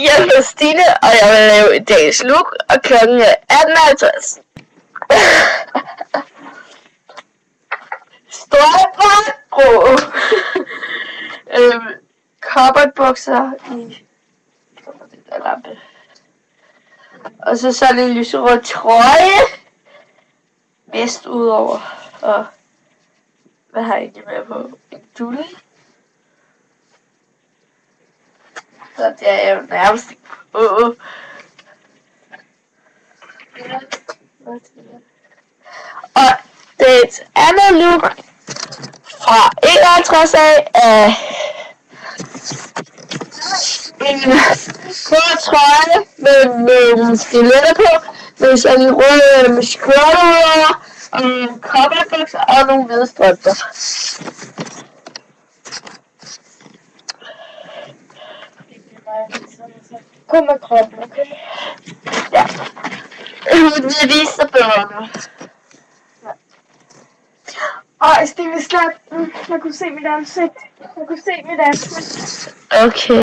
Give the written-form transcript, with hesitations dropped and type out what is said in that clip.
Jeg hedder Stine, og jeg vil lave et dagens look, og klokken er 18:50. Støjbræt, grå. Cowboybukser i den der lampe. Og så sådan en lyserød trøje. Vest udover. Og hvad har jeg egentlig med på? En dulle. Så det er jo nærmest ikke på. Og det er et andet look fra 51 af en rød trøje med stiletter på, med sådan en rød skjorte og en cowboybukser og nogle hvide strømper. Kom med kroppen, okay? Ja. Det viser bedre nu. Stine slap. Jeg kunne se mit ansigt. Okay.